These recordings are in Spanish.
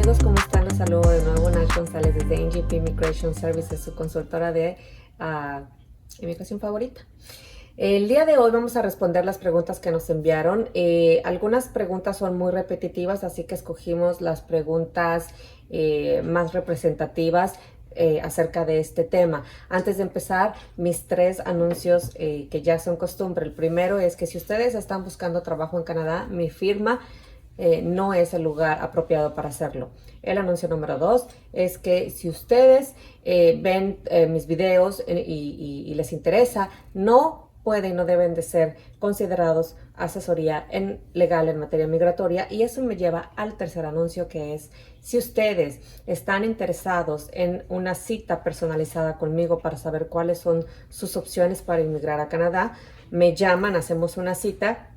amigos, ¿cómo están? Los saludo de nuevo, Nash González desde NGP Immigration Services, su consultora de inmigración favorita. El día de hoy vamos a responder las preguntas que nos enviaron. Algunas preguntas son muy repetitivas, así que escogimos las preguntas más representativas acerca de este tema. Antes de empezar, mis 3 anuncios que ya son costumbre. El primero es que si ustedes están buscando trabajo en Canadá, mi firma no es el lugar apropiado para hacerlo. El anuncio número 2 es que si ustedes ven mis videos y les interesa, no pueden, no deben de ser considerados asesoría legal en materia migratoria. Y eso me lleva al tercer anuncio, que es: si ustedes están interesados en una cita personalizada conmigo para saber cuáles son sus opciones para inmigrar a Canadá, me llaman, hacemos una cita.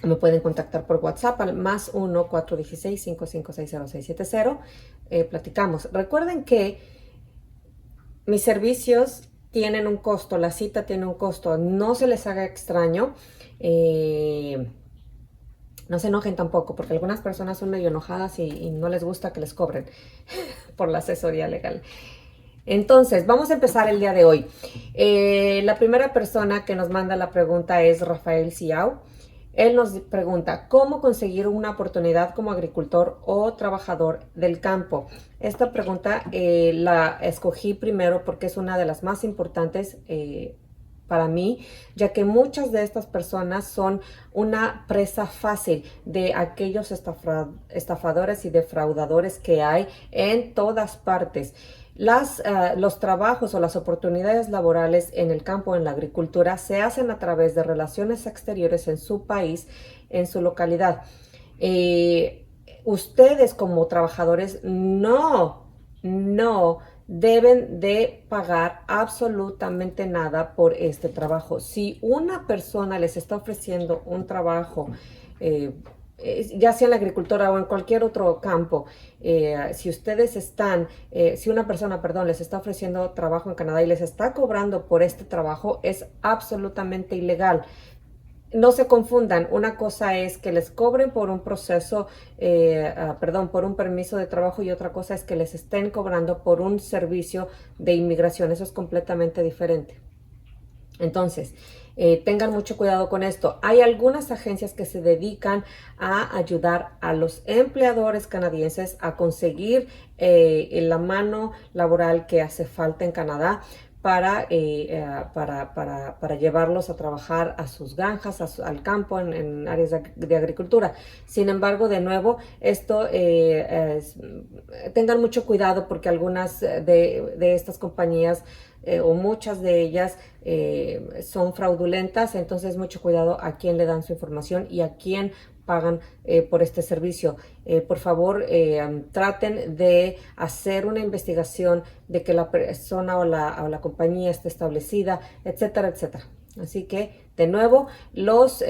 Me pueden contactar por WhatsApp al más 1-416-556-0670. Platicamos. Recuerden que mis servicios tienen un costo, la cita tiene un costo. No se les haga extraño. No se enojen tampoco, porque algunas personas son medio enojadas y no les gusta que les cobren por la asesoría legal. Entonces, vamos a empezar el día de hoy. La primera persona que nos manda la pregunta es Rafael Ciao. Él nos pregunta: ¿cómo conseguir una oportunidad como agricultor o trabajador del campo? Esta pregunta la escogí primero porque es una de las más importantes para mí, ya que muchas de estas personas son una presa fácil de aquellos estafadores y defraudadores que hay en todas partes. Los trabajos o las oportunidades laborales en el campo, en la agricultura, se hacen a través de relaciones exteriores en su país, en su localidad. Ustedes como trabajadores no deben de pagar absolutamente nada por este trabajo. Si una persona les está ofreciendo un trabajo, ya sea en la agricultura o en cualquier otro campo, si una persona, perdón, les está ofreciendo trabajo en Canadá y les está cobrando por este trabajo, es absolutamente ilegal. No se confundan, una cosa es que les cobren por un proceso, por un permiso de trabajo, y otra cosa es que les estén cobrando por un servicio de inmigración. Eso es completamente diferente. Entonces, tengan mucho cuidado con esto. Hay algunas agencias que se dedican a ayudar a los empleadores canadienses a conseguir la mano laboral que hace falta en Canadá para llevarlos a trabajar a sus granjas, al campo, en áreas de agricultura. Sin embargo, de nuevo, esto tengan mucho cuidado, porque algunas de estas compañías o muchas de ellas son fraudulentas. Entonces, mucho cuidado a quién le dan su información y a quién pagan por este servicio. Por favor, traten de hacer una investigación de que la persona o la compañía esté establecida, etcétera, etcétera. Así que, de nuevo, los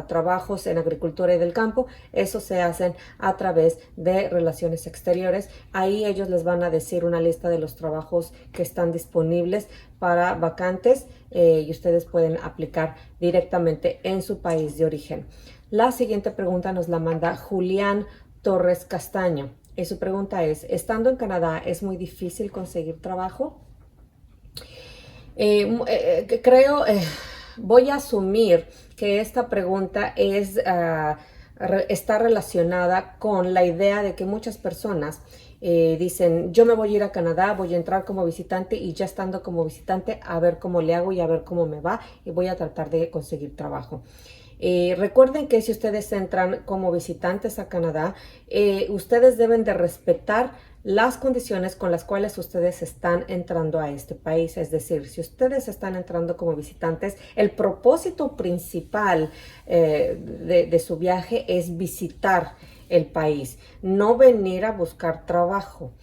trabajos en agricultura y del campo, eso se hacen a través de relaciones exteriores. Ahí ellos les van a decir una lista de los trabajos que están disponibles para vacantes, y ustedes pueden aplicar directamente en su país de origen. La siguiente pregunta nos la manda Julián Torres Castaño. Y su pregunta es: estando en Canadá, ¿es muy difícil conseguir trabajo? Voy a asumir que esta pregunta está relacionada con la idea de que muchas personas dicen: yo me voy a ir a Canadá, voy a entrar como visitante, y ya estando como visitante, a ver cómo le hago y a ver cómo me va, y voy a tratar de conseguir trabajo. Recuerden que si ustedes entran como visitantes a Canadá, ustedes deben de respetar las condiciones con las cuales ustedes están entrando a este país. Es decir, si ustedes están entrando como visitantes, el propósito principal de su viaje es visitar el país, no venir a buscar trabajo.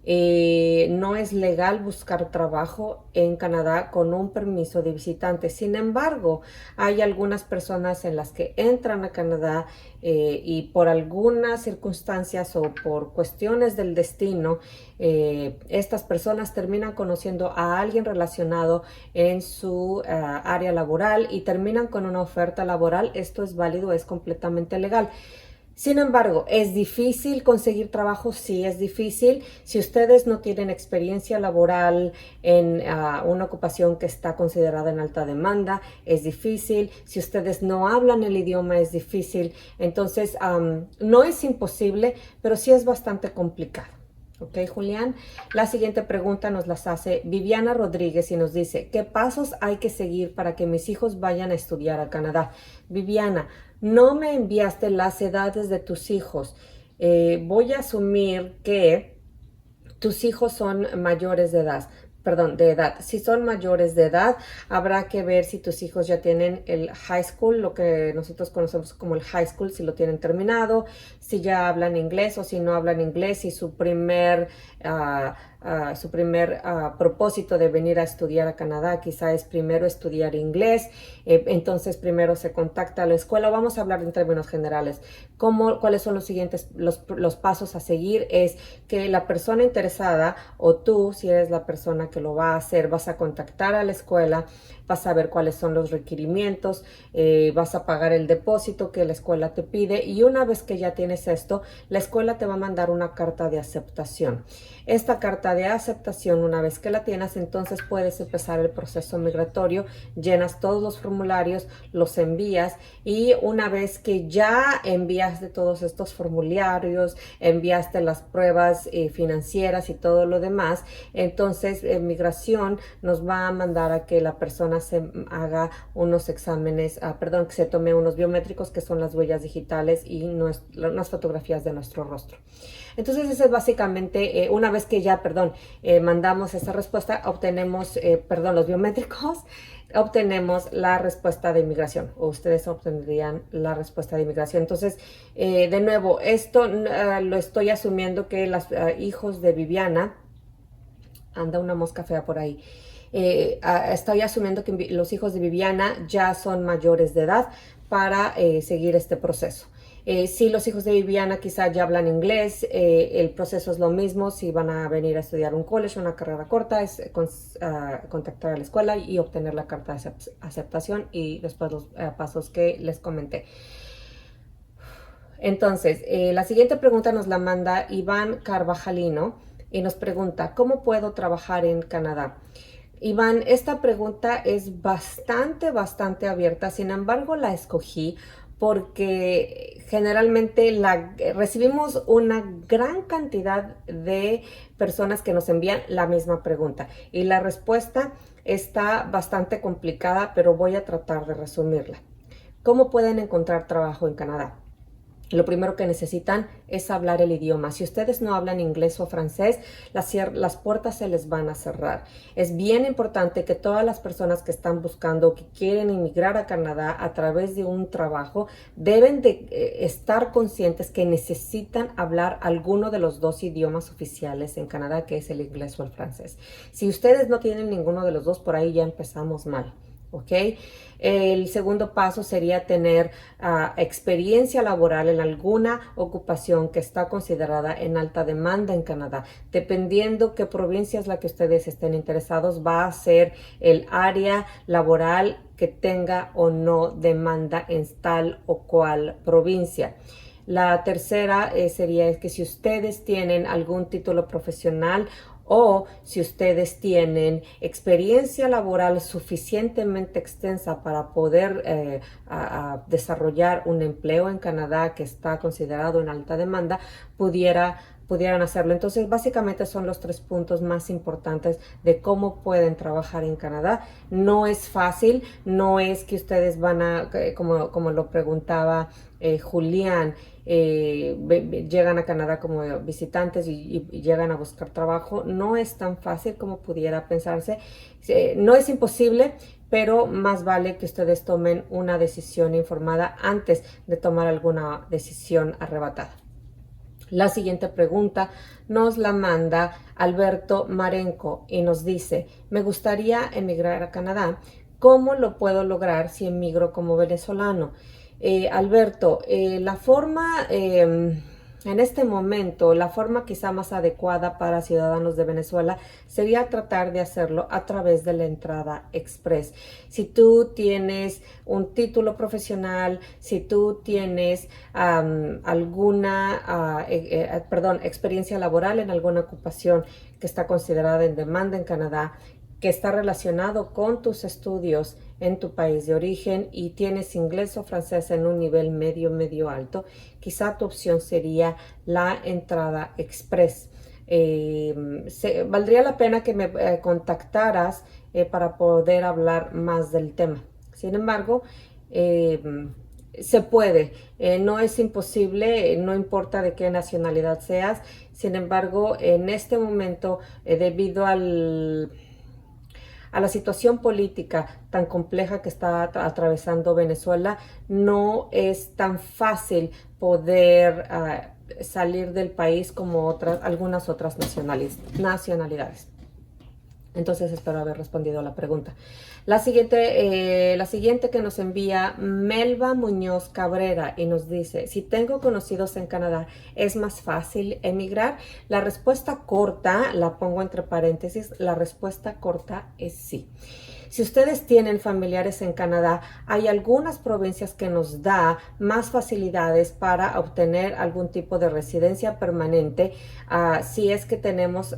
No es legal buscar trabajo en Canadá con un permiso de visitante. Sin embargo, hay algunas personas en las que entran a Canadá y por algunas circunstancias o por cuestiones del destino, estas personas terminan conociendo a alguien relacionado en su área laboral y terminan con una oferta laboral. Esto es válido, es completamente legal. Sin embargo, ¿es difícil conseguir trabajo? Sí, es difícil. Si ustedes no tienen experiencia laboral en una ocupación que está considerada en alta demanda, es difícil. Si ustedes no hablan el idioma, es difícil. Entonces, no es imposible, pero sí es bastante complicado. Ok, Julián. La siguiente pregunta nos las hace Viviana Rodríguez y nos dice, ¿qué pasos hay que seguir para que mis hijos vayan a estudiar a Canadá? Viviana, no me enviaste las edades de tus hijos. Voy a asumir que tus hijos son mayores de edad. Perdón, de edad. Si son mayores de edad, habrá que ver si tus hijos ya tienen el high school, lo que nosotros conocemos como el high school, si lo tienen terminado, si ya hablan inglés o si no hablan inglés, si su primer propósito de venir a estudiar a Canadá quizá es primero estudiar inglés, entonces primero se contacta a la escuela. Vamos a hablar en términos generales. ¿Cuáles son los siguientes, los pasos a seguir? Es que la persona interesada o tú, si eres la persona que lo va a hacer, vas a contactar a la escuela, vas a ver cuáles son los requerimientos, vas a pagar el depósito que la escuela te pide y una vez que ya tienes esto, la escuela te va a mandar una carta de aceptación. Esta carta de aceptación, una vez que la tienes, entonces puedes empezar el proceso migratorio, llenas todos los formularios, los envías y una vez que ya enviaste todos estos formularios, enviaste las pruebas financieras y todo lo demás, entonces migración nos va a mandar a que la persona se haga unos exámenes, que se tome unos biométricos que son las huellas digitales y unas fotografías de nuestro rostro. Entonces eso es básicamente, una vez que ya, mandamos esa respuesta, obtenemos, los biométricos, obtenemos la respuesta de inmigración, o ustedes obtendrían la respuesta de inmigración. Entonces, de nuevo, esto lo estoy asumiendo que los hijos de Viviana, anda una mosca fea por ahí, estoy asumiendo que los hijos de Viviana ya son mayores de edad para seguir este proceso. Si los hijos de Viviana quizá ya hablan inglés, el proceso es lo mismo. Si van a venir a estudiar un college, una carrera corta, es contactar a la escuela y obtener la carta de aceptación y después los pasos que les comenté. Entonces, la siguiente pregunta nos la manda Iván Carvajalino y nos pregunta, ¿cómo puedo trabajar en Canadá? Iván, esta pregunta es bastante abierta, sin embargo la escogí porque generalmente recibimos una gran cantidad de personas que nos envían la misma pregunta y la respuesta está bastante complicada, pero voy a tratar de resumirla. ¿Cómo pueden encontrar trabajo en Canadá? Lo primero que necesitan es hablar el idioma. Si ustedes no hablan inglés o francés, las puertas se les van a cerrar. Es bien importante que todas las personas que están buscando o que quieren emigrar a Canadá a través de un trabajo deben de estar conscientes que necesitan hablar alguno de los dos idiomas oficiales en Canadá, que es el inglés o el francés. Si ustedes no tienen ninguno de los dos, por ahí ya empezamos mal. ¿Ok? El segundo paso sería tener experiencia laboral en alguna ocupación que está considerada en alta demanda en Canadá. Dependiendo qué provincia es la que ustedes estén interesados, va a ser el área laboral que tenga o no demanda en tal o cual provincia. La tercera sería que si ustedes tienen algún título profesional o si ustedes tienen experiencia laboral suficientemente extensa para poder desarrollar un empleo en Canadá que está considerado en alta demanda, pudieran hacerlo. Entonces, básicamente son los 3 puntos más importantes de cómo pueden trabajar en Canadá. No es fácil, no es que ustedes van como lo preguntaba Julián, llegan a Canadá como visitantes y llegan a buscar trabajo. No es tan fácil como pudiera pensarse. No es imposible, pero más vale que ustedes tomen una decisión informada antes de tomar alguna decisión arrebatada. La siguiente pregunta nos la manda Alberto Marenco y nos dice, me gustaría emigrar a Canadá. ¿Cómo lo puedo lograr si emigro como venezolano? Alberto, la forma en este momento, la forma quizá más adecuada para ciudadanos de Venezuela sería tratar de hacerlo a través de la entrada express. Si tú tienes un título profesional, si tú tienes alguna experiencia laboral en alguna ocupación que está considerada en demanda en Canadá, que está relacionado con tus estudios en tu país de origen y tienes inglés o francés en un nivel medio alto, quizá tu opción sería la entrada express. Valdría la pena que me contactaras para poder hablar más del tema. Sin embargo, se puede, no es imposible, no importa de qué nacionalidad seas. Sin embargo, en este momento, debido a la situación política tan compleja que está atravesando Venezuela, no es tan fácil poder salir del país como algunas otras nacionalidades. Entonces espero haber respondido a la pregunta. La siguiente que nos envía Melba Muñoz Cabrera y nos dice, si tengo conocidos en Canadá, ¿es más fácil emigrar? La respuesta corta, la pongo entre paréntesis, la respuesta corta es sí. Si ustedes tienen familiares en Canadá, hay algunas provincias que nos da más facilidades para obtener algún tipo de residencia permanente, si es que tenemos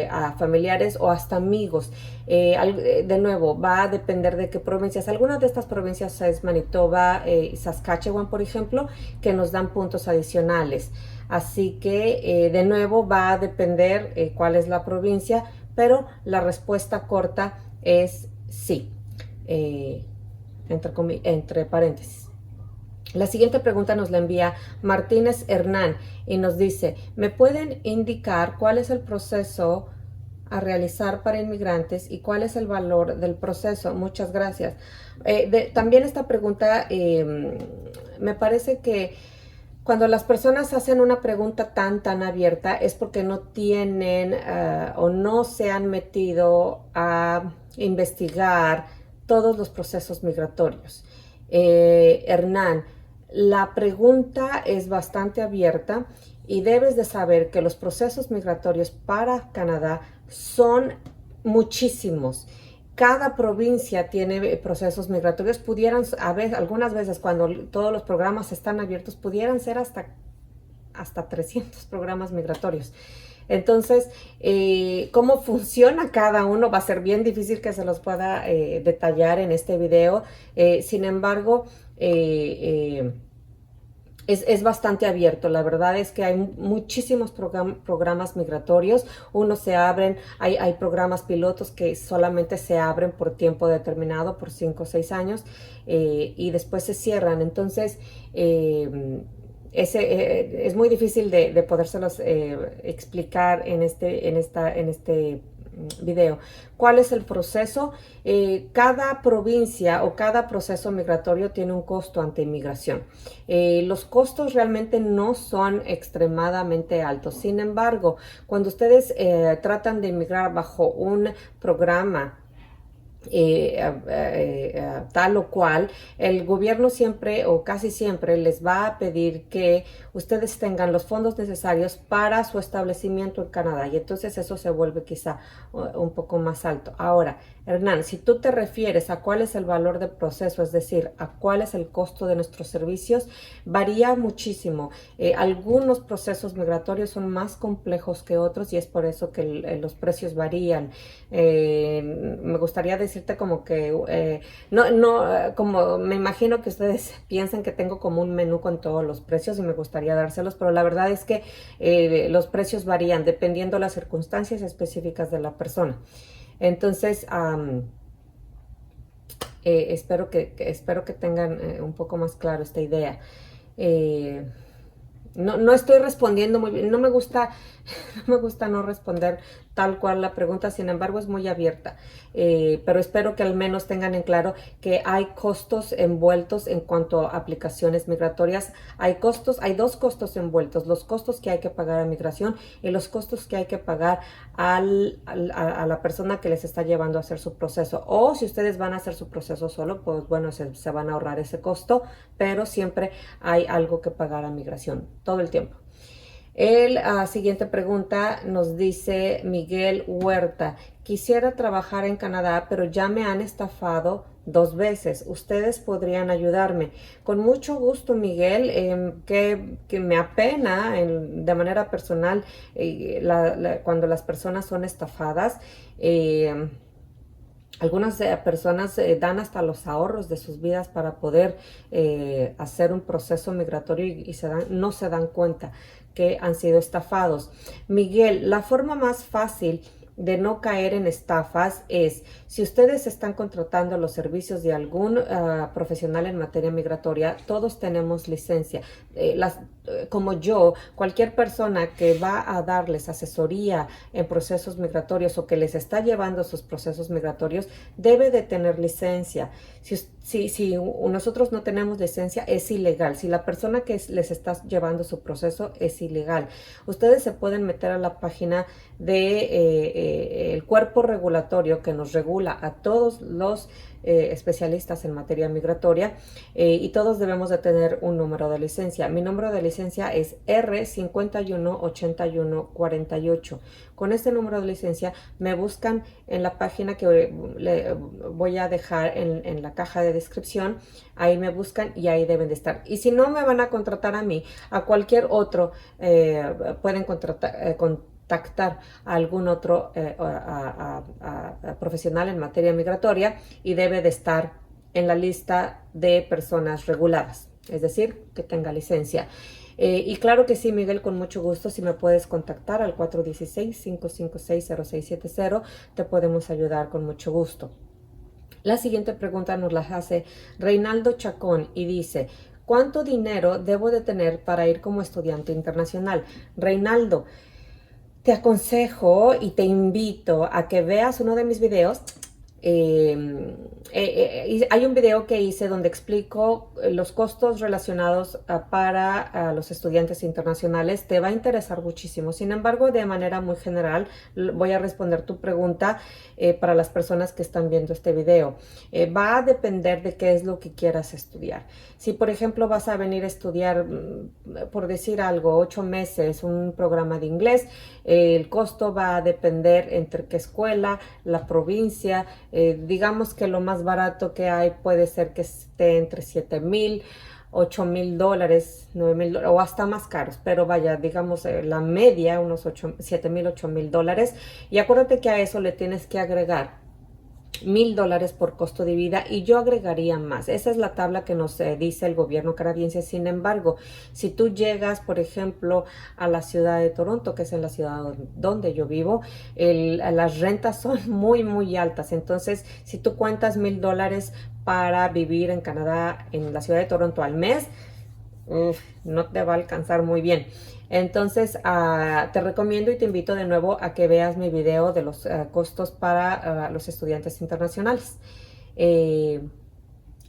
a familiares o hasta amigos. De nuevo, va a depender de qué provincias. Algunas de estas provincias es Manitoba y Saskatchewan, por ejemplo, que nos dan puntos adicionales. Así que, de nuevo, va a depender cuál es la provincia, pero la respuesta corta es sí, entre paréntesis. La siguiente pregunta nos la envía Martínez Hernán y nos dice, ¿me pueden indicar cuál es el proceso a realizar para inmigrantes y cuál es el valor del proceso? Muchas gracias. También esta pregunta me parece que cuando las personas hacen una pregunta tan abierta es porque no tienen o no se han metido a investigar todos los procesos migratorios. Hernán, la pregunta es bastante abierta y debes de saber que los procesos migratorios para Canadá son muchísimos. Cada provincia tiene procesos migratorios, algunas veces cuando todos los programas están abiertos, pudieran ser hasta 300 programas migratorios. Entonces, cómo funciona cada uno va a ser bien difícil que se los pueda detallar en este video. Sin embargo, es bastante abierto. La verdad es que hay muchísimos programas migratorios. Unos se abren, hay programas pilotos que solamente se abren por tiempo determinado, por 5 o 6 años, y después se cierran. Entonces, es muy difícil de podérselos explicar en este video. ¿Cuál es el proceso? Cada provincia o cada proceso migratorio tiene un costo ante inmigración. Los costos realmente no son extremadamente altos. Sin embargo, cuando ustedes tratan de inmigrar bajo un programa tal o cual, el gobierno siempre o casi siempre les va a pedir que ustedes tengan los fondos necesarios para su establecimiento en Canadá, y entonces eso se vuelve quizá un poco más alto. Ahora, Hernán, si tú te refieres a cuál es el valor del proceso, es decir, a cuál es el costo de nuestros servicios, varía muchísimo. Algunos procesos migratorios son más complejos que otros y es por eso que los precios varían. Me gustaría decirte como que, como me imagino que ustedes piensan que tengo como un menú con todos los precios y me gustaría dárselos, pero la verdad es que los precios varían dependiendo las circunstancias específicas de la persona. Entonces, espero que tengan un poco más claro esta idea. No estoy respondiendo muy bien, no me gusta no responder tal cual la pregunta, sin embargo es muy abierta, pero espero que al menos tengan en claro que hay costos envueltos en cuanto a aplicaciones migratorias. Hay dos costos envueltos: los costos que hay que pagar a migración y los costos que hay que pagar a la persona que les está llevando a hacer su proceso. O si ustedes van a hacer su proceso solo, pues bueno, se van a ahorrar ese costo, pero siempre hay algo que pagar a migración todo el tiempo. Siguiente pregunta nos dice Miguel Huerta. Quisiera trabajar en Canadá, pero ya me han estafado 2 veces. ¿Ustedes podrían ayudarme? Con mucho gusto, Miguel, que me apena de manera personal cuando las personas son estafadas. Eh, Algunas personas dan hasta los ahorros de sus vidas para poder hacer un proceso migratorio y no se dan cuenta que han sido estafados. Miguel, la forma más fácil de no caer en estafas es, si ustedes están contratando los servicios de algún profesional en materia migratoria, todos tenemos licencia. Como yo, cualquier persona que va a darles asesoría en procesos migratorios o que les está llevando sus procesos migratorios debe de tener licencia. Si nosotros no tenemos licencia, es ilegal. Si la persona que les está llevando su proceso es ilegal. Ustedes se pueden meter a la página de el cuerpo regulatorio que nos regula a todos los especialistas en materia migratoria y todos debemos de tener un número de licencia. Mi número de licencia es R518148. Con este número de licencia me buscan en la página que le voy a dejar en la caja de descripción. Ahí me buscan y ahí deben de estar. Y si no me van a contratar a mí, a cualquier otro pueden contactar a algún otro profesional en materia migratoria y debe de estar en la lista de personas reguladas, es decir, que tenga licencia. Y claro que sí, Miguel, con mucho gusto, si me puedes contactar al 416-556-0670, te podemos ayudar con mucho gusto. La siguiente pregunta nos la hace Reinaldo Chacón y dice, ¿cuánto dinero debo de tener para ir como estudiante internacional? Reinaldo, te aconsejo y te invito a que veas uno de mis videos. Hay un video que hice donde explico los costos relacionados para los estudiantes internacionales. Te va a interesar muchísimo. Sin embargo, de manera muy general, voy a responder tu pregunta para las personas que están viendo este video. Va a depender de qué es lo que quieras estudiar. Si, por ejemplo, vas a venir a estudiar, por decir algo, 8 meses, un programa de inglés, el costo va a depender entre qué escuela, la provincia. Digamos que lo más barato que hay puede ser que esté entre $7,000, $8,000, $9,000 o hasta más caros, pero vaya, digamos la media, unos $7,000, $8,000. Y acuérdate que a eso le tienes que agregar $1,000 por costo de vida y yo agregaría más. Esa es la tabla que nos dice el gobierno canadiense. Sin embargo, si tú llegas, por ejemplo, a la ciudad de Toronto, que es en la ciudad donde yo vivo, las rentas son muy, muy altas. Entonces, si tú cuentas $1,000 para vivir en Canadá, en la ciudad de Toronto al mes, no te va a alcanzar muy bien. Entonces te recomiendo y te invito de nuevo a que veas mi video de los costos para los estudiantes internacionales.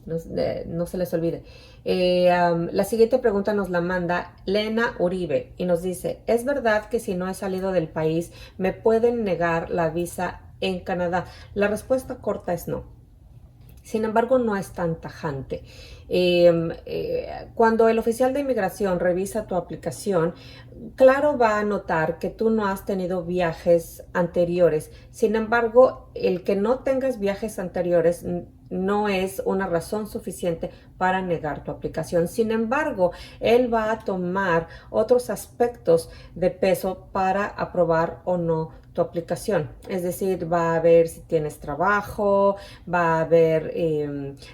No se les olvide. La siguiente pregunta nos la manda Lena Uribe y nos dice, ¿es verdad que si no he salido del país me pueden negar la visa en Canadá? La respuesta corta es no. Sin embargo, no es tan tajante. Cuando el oficial de inmigración revisa tu aplicación, claro va a notar que tú no has tenido viajes anteriores. Sin embargo, el que no tengas viajes anteriores no es una razón suficiente para negar tu aplicación. Sin embargo, él va a tomar otros aspectos de peso para aprobar o no tu aplicación. Es decir, va a ver si tienes trabajo, va a ver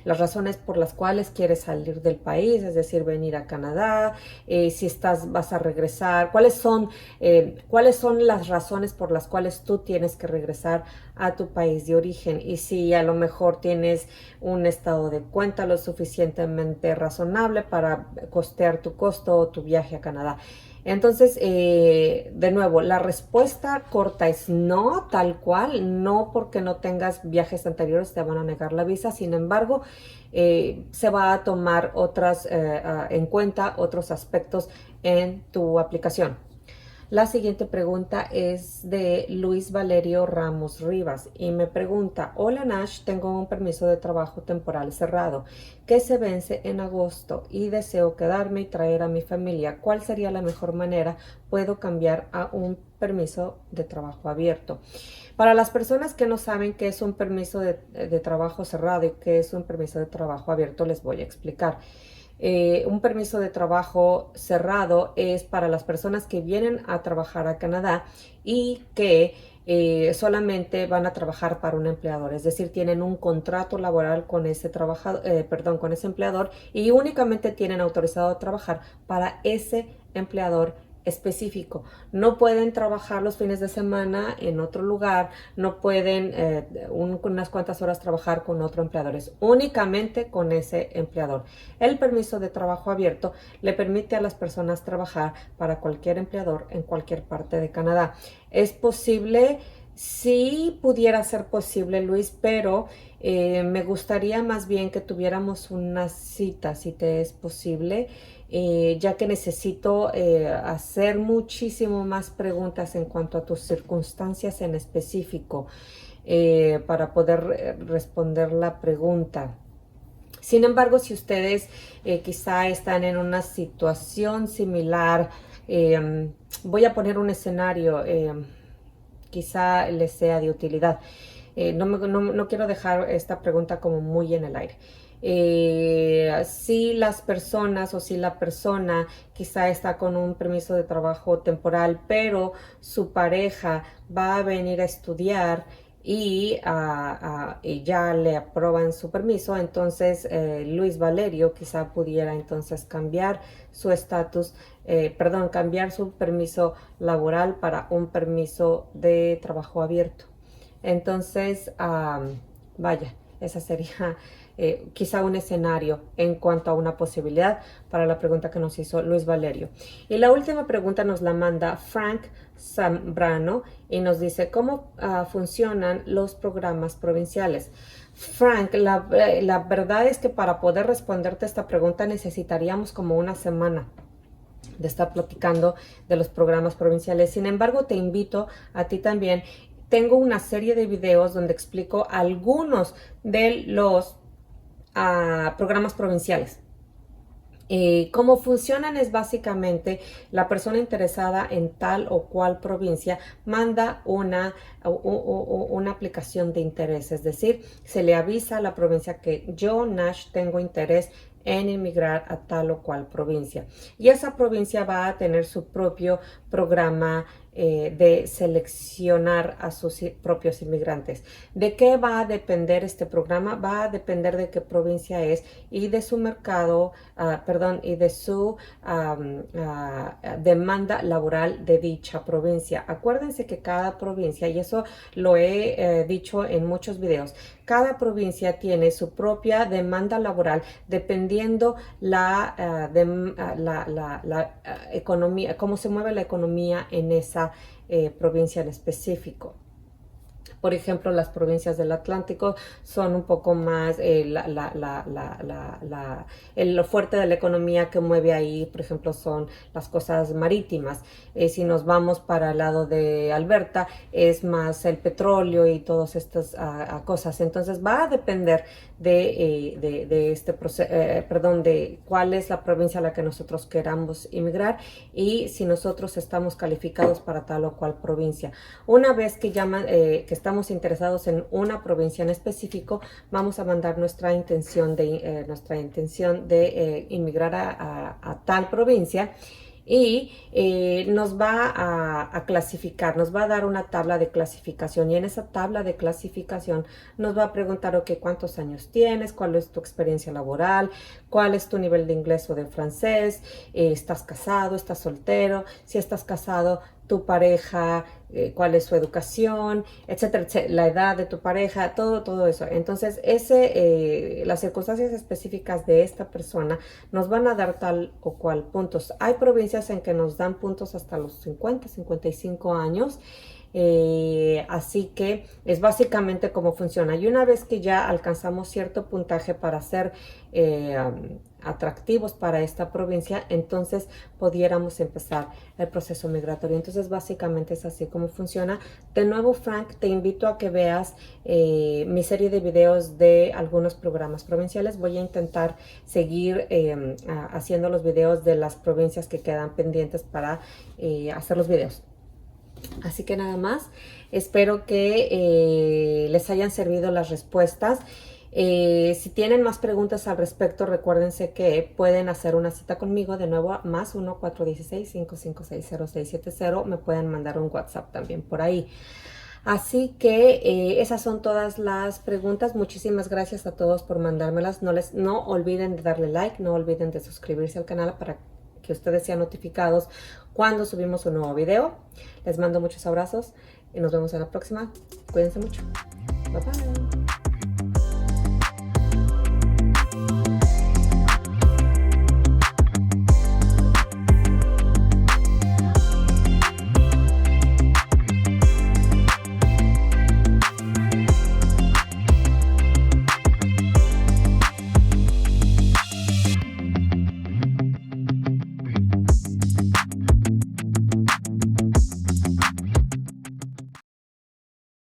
las razones por las cuales quieres salir del país, es decir, venir a Canadá, si vas a regresar, cuáles son las razones por las cuales tú tienes que regresar a tu país de origen y si a lo mejor tienes un estado de cuenta lo suficientemente razonable para costear tu costo o tu viaje a Canadá. Entonces, de nuevo, la respuesta corta es no, tal cual, no porque no tengas viajes anteriores te van a negar la visa, sin embargo, se va a tomar en cuenta otros aspectos en tu aplicación. La siguiente pregunta es de Luis Valerio Ramos Rivas y me pregunta: hola Nash, tengo un permiso de trabajo temporal cerrado que se vence en agosto y deseo quedarme y traer a mi familia. ¿Cuál sería la mejor manera? ¿Puedo cambiar a un permiso de trabajo abierto? Para las personas que no saben qué es un permiso de trabajo cerrado y qué es un permiso de trabajo abierto, les voy a explicar. Un permiso de trabajo cerrado es para las personas que vienen a trabajar a Canadá y que solamente van a trabajar para un empleador, es decir, tienen un contrato laboral con ese trabajador, con ese empleador, y únicamente tienen autorizado a trabajar para ese empleador específico. No pueden trabajar los fines de semana en otro lugar, no pueden unas cuantas horas trabajar con otro empleador, es únicamente con ese empleador. El permiso de trabajo abierto le permite a las personas trabajar para cualquier empleador en cualquier parte de Canadá. Es posible, sí pudiera ser posible, Luis, pero me gustaría más bien que tuviéramos una cita, si te es posible, ya que necesito hacer muchísimo más preguntas en cuanto a tus circunstancias en específico para poder responder la pregunta. Sin embargo, si ustedes quizá están en una situación similar, voy a poner un escenario, quizá les sea de utilidad. No quiero dejar esta pregunta como muy en el aire. Si las personas o si la persona quizá está con un permiso de trabajo temporal, pero su pareja va a venir a estudiar y ya le aprueban su permiso, entonces Luis Valerio quizá pudiera entonces cambiar su estatus, cambiar su permiso laboral para un permiso de trabajo abierto. Entonces, vaya, esa sería quizá un escenario en cuanto a una posibilidad para la pregunta que nos hizo Luis Valerio. Y la última pregunta nos la manda Frank Zambrano y nos dice: ¿cómo funcionan los programas provinciales? Frank, la verdad es que para poder responderte esta pregunta necesitaríamos como una semana de estar platicando de los programas provinciales. Sin embargo, te invito a ti también. Tengo una serie de videos donde explico algunos de los programas provinciales. Cómo funcionan es básicamente la persona interesada en tal o cual provincia manda una aplicación de interés, es decir, se le avisa a la provincia que yo, Nash, tengo interés en emigrar a tal o cual provincia, y esa provincia va a tener su propio programa de seleccionar a sus propios inmigrantes. ¿De qué va a depender este programa? Va a depender de qué provincia es y de su mercado, y de su demanda laboral de dicha provincia. Acuérdense que cada provincia, y eso lo he dicho en muchos videos, cada provincia tiene su propia demanda laboral dependiendo la economía, cómo se mueve la economía en esa provincia en específico. Por ejemplo, las provincias del Atlántico son un poco más lo fuerte de la economía que mueve ahí, por ejemplo, son las cosas marítimas. Si nos vamos para el lado de Alberta, es más el petróleo y todas estas cosas. Entonces va a depender de cuál es la provincia a la que nosotros queramos inmigrar y si nosotros estamos calificados para tal o cual provincia. Una vez que estamos interesados en una provincia en específico, vamos a mandar nuestra intención de inmigrar a tal provincia, y nos va a clasificar, nos va a dar una tabla de clasificación, y en esa tabla de clasificación nos va a preguntar: ok, ¿cuántos años tienes? ¿Cuál es tu experiencia laboral? ¿Cuál es tu nivel de inglés o de francés? ¿Estás casado? ¿Estás soltero? Si estás casado, tu pareja, cuál es su educación, etcétera, etcétera, la edad de tu pareja, todo eso. Entonces, las circunstancias específicas de esta persona nos van a dar tal o cual puntos. Hay provincias en que nos dan puntos hasta los 50, 55 años. Así que es básicamente cómo funciona. Y una vez que ya alcanzamos cierto puntaje para ser atractivos para esta provincia, entonces pudiéramos empezar el proceso migratorio. Entonces básicamente es así como funciona. De nuevo, Frank, te invito a que veas mi serie de videos de algunos programas provinciales. Voy a intentar seguir haciendo los videos de las provincias que quedan pendientes para hacer los videos. Así que nada más, espero que les hayan servido las respuestas. Si tienen más preguntas al respecto, recuérdense que pueden hacer una cita conmigo, de nuevo, más 1-416-556-0670. Me pueden mandar un WhatsApp también por ahí. Así que esas son todas las preguntas. Muchísimas gracias a todos por mandármelas. No olviden de darle like, no olviden de suscribirse al canal para que ustedes sean notificados cuando subimos un nuevo video. Les mando muchos abrazos y nos vemos en la próxima. Cuídense mucho. Bye bye.